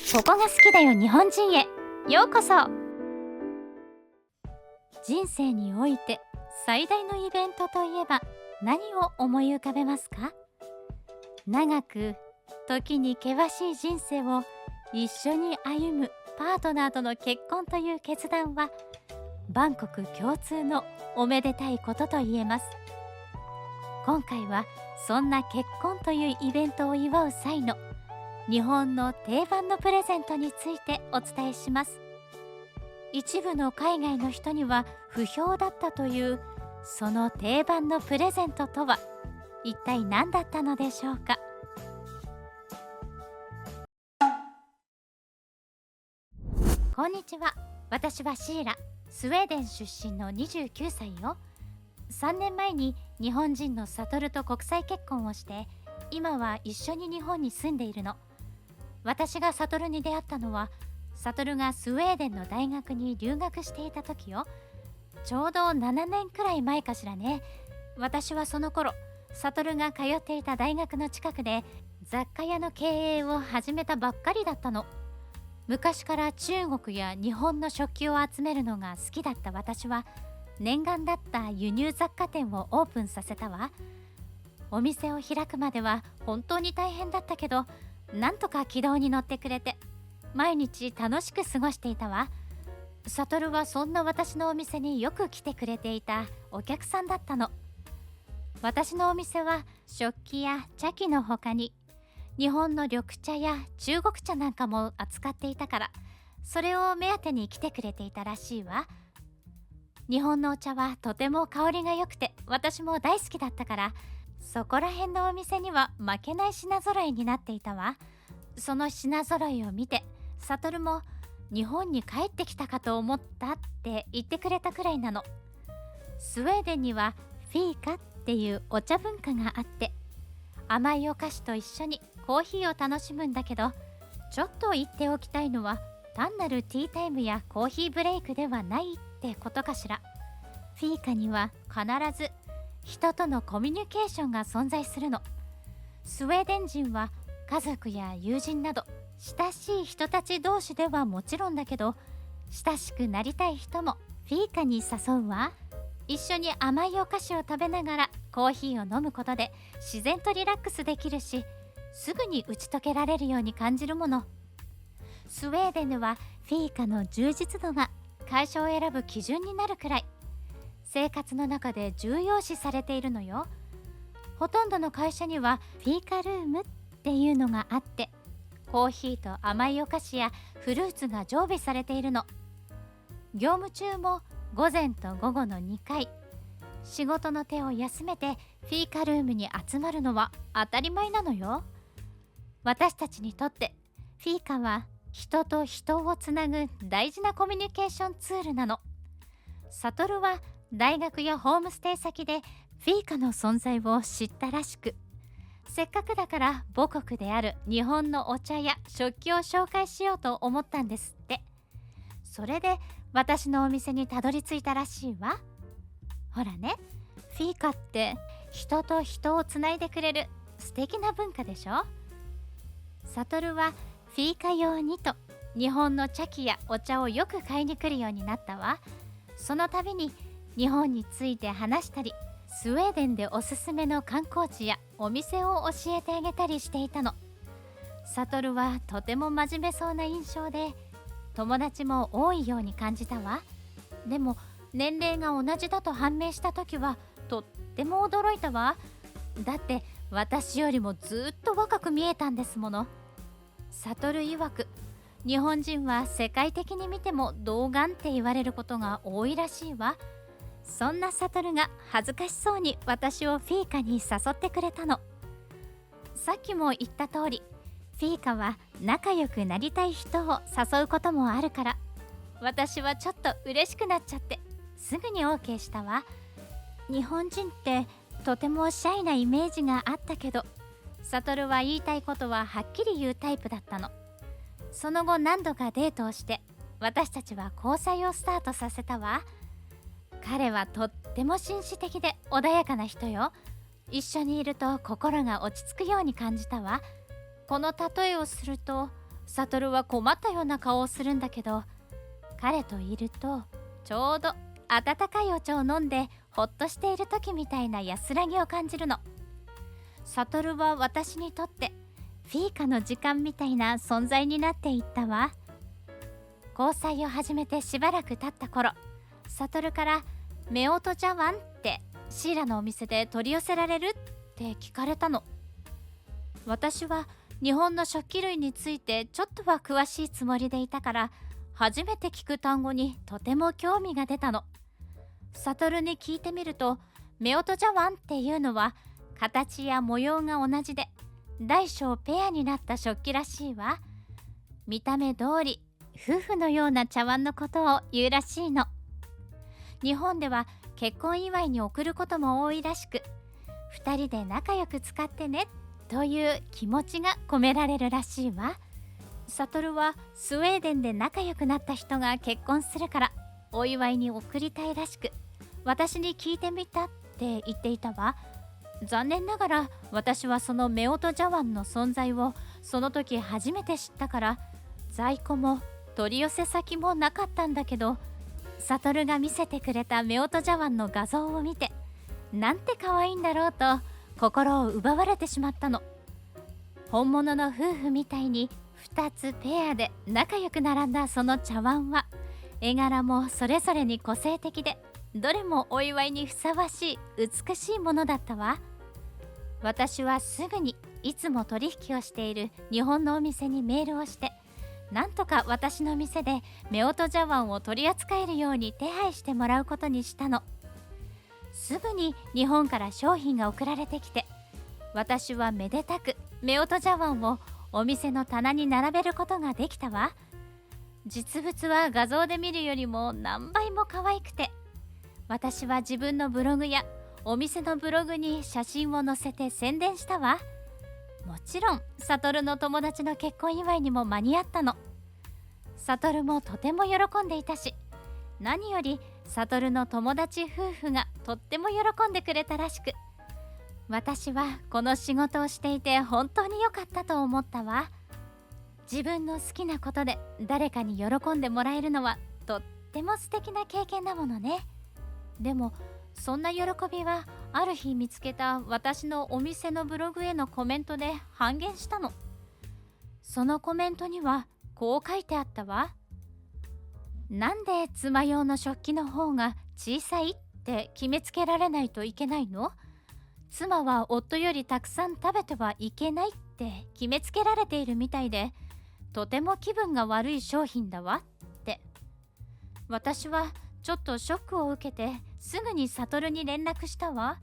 ここが好きだよ日本人へようこそ。人生において最大のイベントといえば何を思い浮かべますか？長く時に険しい人生を一緒に歩むパートナーとの結婚という決断は万国共通のおめでたいことと言えます。今回はそんな結婚というイベントを祝う際の日本の定番のプレゼントについてお伝えします。一部の海外の人には不評だったというその定番のプレゼントとは一体何だったのでしょうか。こんにちは、私はシーラ、スウェーデン出身の29歳よ。3年前に日本人のサトルと国際結婚をして今は一緒に日本に住んでいるの。私がサトルに出会ったのはサトルがスウェーデンの大学に留学していた時よ。ちょうど7年くらい前かしらね。私はその頃サトルが通っていた大学の近くで雑貨屋の経営を始めたばっかりだったの。昔から中国や日本の食器を集めるのが好きだった私は念願だった輸入雑貨店をオープンさせたわ。お店を開くまでは本当に大変だったけどなんとか軌道に乗ってくれて毎日楽しく過ごしていたわ。サトルはそんな私のお店によく来てくれていたお客さんだったの。私のお店は食器や茶器の他に日本の緑茶や中国茶なんかも扱っていたからそれを目当てに来てくれていたらしいわ。日本のお茶はとても香りが良くて私も大好きだったからそこら辺のお店には負けない品揃えになっていたわ。その品揃えを見てサトルも日本に帰ってきたかと思ったって言ってくれたくらいなの。スウェーデンにはフィーカっていうお茶文化があって甘いお菓子と一緒にコーヒーを楽しむんだけどちょっと言っておきたいのは単なるティータイムやコーヒーブレイクではないってことかしら。フィーカには必ず人とのコミュニケーションが存在するの。スウェーデン人は家族や友人など親しい人たち同士ではもちろんだけど親しくなりたい人もフィーカに誘うわ。一緒に甘いお菓子を食べながらコーヒーを飲むことで自然とリラックスできるしすぐに打ち解けられるように感じるもの。スウェーデンではフィーカの充実度が会社を選ぶ基準になるくらい生活の中で重要視されているのよ。ほとんどの会社にはフィーカルームっていうのがあってコーヒーと甘いお菓子やフルーツが常備されているの。業務中も午前と午後の2回仕事の手を休めてフィーカルームに集まるのは当たり前なのよ。私たちにとってフィーカは人と人をつなぐ大事なコミュニケーションツールなの。サトルは大学やホームステイ先でフィーカの存在を知ったらしくせっかくだから母国である日本のお茶や食器を紹介しようと思ったんですって。それで私のお店にたどり着いたらしいわ。ほらね、フィーカって人と人をつないでくれる素敵な文化でしょ。サトルはフィーカ用にと日本の茶器やお茶をよく買いに来るようになったわ。その度に日本について話したりスウェーデンでおすすめの観光地やお店を教えてあげたりしていたの。サトルはとても真面目そうな印象で友達も多いように感じたわ。でも年齢が同じだと判明した時はとっても驚いたわ。だって私よりもずっと若く見えたんですもの。サトル曰く日本人は世界的に見ても童顔って言われることが多いらしいわ。そんなサトルが恥ずかしそうに私をフィーカに誘ってくれたの。さっきも言った通りフィーカは仲良くなりたい人を誘うこともあるから私はちょっと嬉しくなっちゃってすぐに OK したわ。日本人ってとてもシャイなイメージがあったけどサトルは言いたいことははっきり言うタイプだったの。その後何度かデートをして私たちは交際をスタートさせたわ。彼はとっても紳士的で穏やかな人よ。一緒にいると心が落ち着くように感じたわ。この例えをするとサトルは困ったような顔をするんだけど、彼といるとちょうど温かいお茶を飲んでほっとしている時みたいな安らぎを感じるの。サトルは私にとってフィーカの時間みたいな存在になっていったわ。交際を始めてしばらく経った頃、サトルから夫婦茶碗ってシーラのお店で取り寄せられるって聞かれたの。私は日本の食器類についてちょっとは詳しいつもりでいたから、初めて聞く単語にとても興味が出たの。サトルに聞いてみると、夫婦茶碗っていうのは形や模様が同じで大小ペアになった食器らしいわ。見た目通り夫婦のような茶碗のことを言うらしいの。日本では結婚祝いに贈ることも多いらしく、2人で仲良く使ってねという気持ちが込められるらしいわ。サトルはスウェーデンで仲良くなった人が結婚するからお祝いに贈りたいらしく、私に聞いてみたって言っていたわ。残念ながら私はその夫婦茶碗の存在をその時初めて知ったから、在庫も取り寄せ先もなかったんだけど、サトルが見せてくれた夫婦茶碗の画像を見て、なんて可愛いんだろうと心を奪われてしまったの。本物の夫婦みたいに2つペアで仲良く並んだその茶碗は、絵柄もそれぞれに個性的で、どれもお祝いにふさわしい美しいものだったわ。私はすぐにいつも取引をしている日本のお店にメールをして、なんとか私の店で夫婦茶碗を取り扱えるように手配してもらうことにしたの。すぐに日本から商品が送られてきて、私はめでたく夫婦茶碗をお店の棚に並べることができたわ。実物は画像で見るよりも何倍も可愛くて、私は自分のブログやお店のブログに写真を載せて宣伝したわ。もちろんサトルの友達の結婚祝いにも間に合ったの。サトルもとても喜んでいたし、何よりサトルの友達夫婦がとっても喜んでくれたらしく、私はこの仕事をしていて本当に良かったと思ったわ。自分の好きなことで誰かに喜んでもらえるのはとっても素敵な経験だものね。でもそんな喜びはある日見つけた私のお店のブログへのコメントで半減したの。そのコメントにはこう書いてあったわ。なんで妻用の食器の方が小さいって決めつけられないといけないの？妻は夫よりたくさん食べてはいけないって決めつけられているみたいで、とても気分が悪い商品だわって。私はちょっとショックを受けてすぐにサトルに連絡したわ。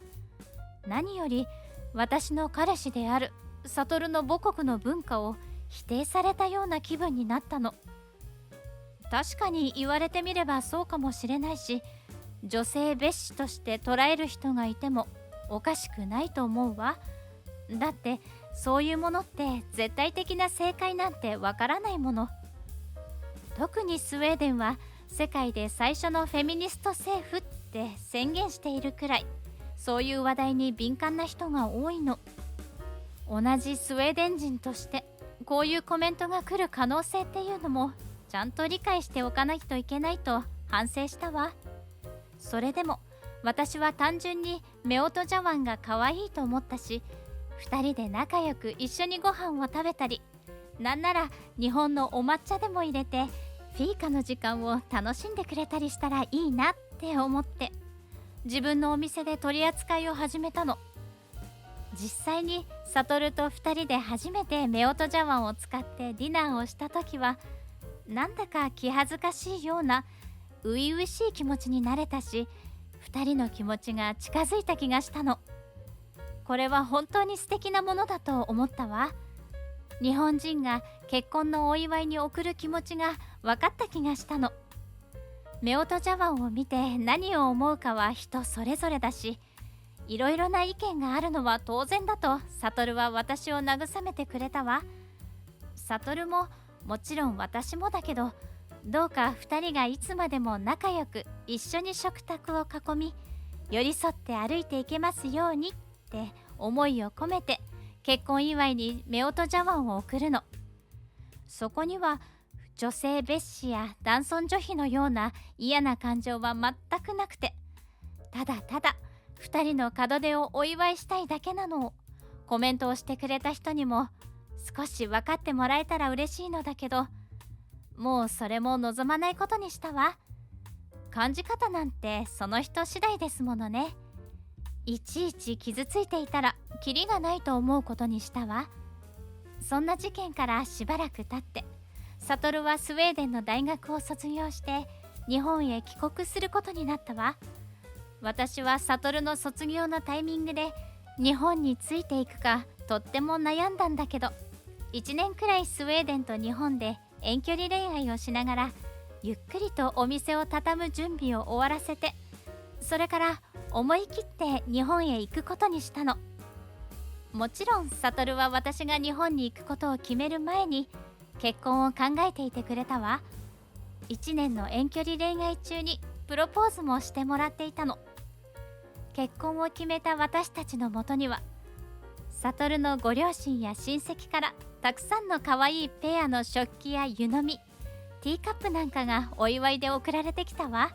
何より私の彼氏であるサトルの母国の文化を否定されたような気分になったの。確かに言われてみればそうかもしれないし、女性蔑視として捉える人がいてもおかしくないと思うわ。だってそういうものって絶対的な正解なんてわからないもの。特にスウェーデンは世界で最初のフェミニスト政府って宣言しているくらい、そういう話題に敏感な人が多いの。同じスウェーデン人としてこういうコメントが来る可能性っていうのもちゃんと理解しておかないといけないと反省したわ。それでも私は単純に夫婦茶碗が可愛いと思ったし、2人で仲良く一緒にご飯を食べたり、なんなら日本のお抹茶でも入れてフィーカの時間を楽しんでくれたりしたらいいなって思って、自分のお店で取り扱いを始めたの。実際にサトルと2人で初めて夫婦茶碗を使ってディナーをした時は、なんだか気恥ずかしいような初々しい気持ちになれたし、2人の気持ちが近づいた気がしたの。これは本当に素敵なものだと思ったわ。日本人が結婚のお祝いに贈る気持ちが分かった気がしたの。夫婦茶碗を見て何を思うかは人それぞれだし、いろいろな意見があるのは当然だとサトルは私を慰めてくれたわ。サトルももちろん私もだけど、どうか2人がいつまでも仲良く一緒に食卓を囲み、寄り添って歩いていけますようにって思いを込めて結婚祝いに夫婦茶碗を贈るの。そこには女性蔑視や男尊女卑のような嫌な感情は全くなくて、ただただ2人の門出をお祝いしたいだけなのをコメントをしてくれた人にも少し分かってもらえたら嬉しいのだけど、もうそれも望まないことにしたわ。感じ方なんてその人次第ですものね。いちいち傷ついていたらキリがないと思うことにしたわ。そんな事件からしばらく経って、悟はスウェーデンの大学を卒業して日本へ帰国することになったわ。私は悟の卒業のタイミングで日本についていくかとっても悩んだんだけど、1年くらいスウェーデンと日本で遠距離恋愛をしながらゆっくりとお店を畳む準備を終わらせて、それから思い切って日本へ行くことにしたの。もちろん悟は私が日本に行くことを決める前に結婚を考えていてくれたわ。1年の遠距離恋愛中にプロポーズもしてもらっていたの。結婚を決めた私たちのもとには、悟のご両親や親戚からたくさんの可愛いペアの食器や湯飲み、ティーカップなんかがお祝いで送られてきたわ。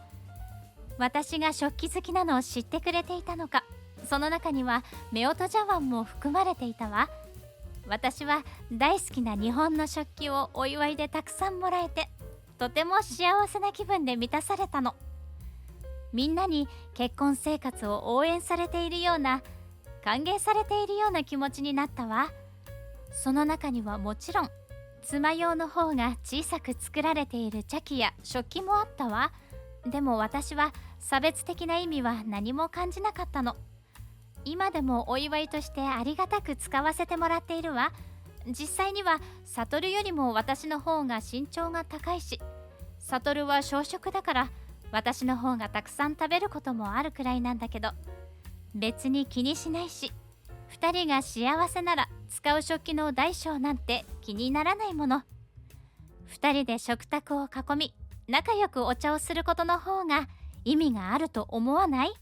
私が食器好きなのを知ってくれていたのか、その中には夫婦茶碗も含まれていたわ。私は大好きな日本の食器をお祝いでたくさんもらえて、とても幸せな気分で満たされたの。みんなに結婚生活を応援されているような、歓迎されているような気持ちになったわ。その中にはもちろん妻用の方が小さく作られている茶器や食器もあったわ。でも私は差別的な意味は何も感じなかったの。今でもお祝いとしてありがたく使わせてもらっているわ。実際には悟よりも私の方が身長が高いし、悟は小食だから私の方がたくさん食べることもあるくらいなんだけど、別に気にしないし、2人が幸せなら使う食器の大小なんて気にならないもの。2人で食卓を囲み仲良くお茶をすることの方が意味があると思わない？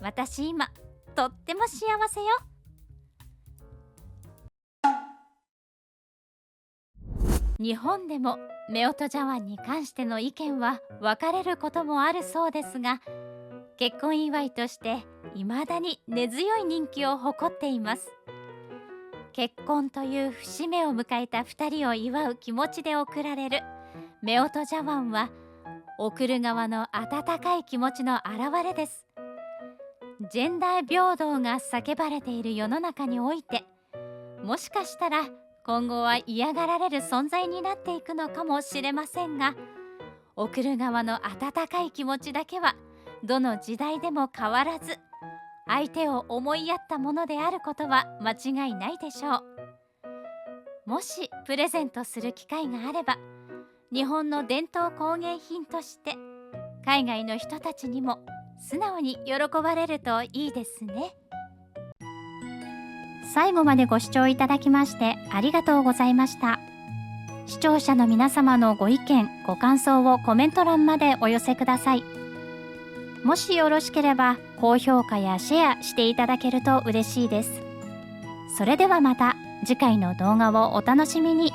私今とっても幸せよ。日本でも夫婦茶碗に関しての意見は分かれることもあるそうですが、結婚祝いとして未だに根強い人気を誇っています。結婚という節目を迎えた2人を祝う気持ちで贈られる夫婦茶碗は、贈る側の温かい気持ちの表れです。ジェンダー平等が叫ばれている世の中において、もしかしたら今後は嫌がられる存在になっていくのかもしれませんが、贈る側の温かい気持ちだけはどの時代でも変わらず、相手を思いやったものであることは間違いないでしょう。もしプレゼントする機会があれば、日本の伝統工芸品として海外の人たちにも素直に喜ばれるといいですね。最後までご視聴いただきましてありがとうございました。視聴者の皆様のご意見ご感想をコメント欄までお寄せください。もしよろしければ高評価やシェアしていただけると嬉しいです。それではまた次回の動画をお楽しみに。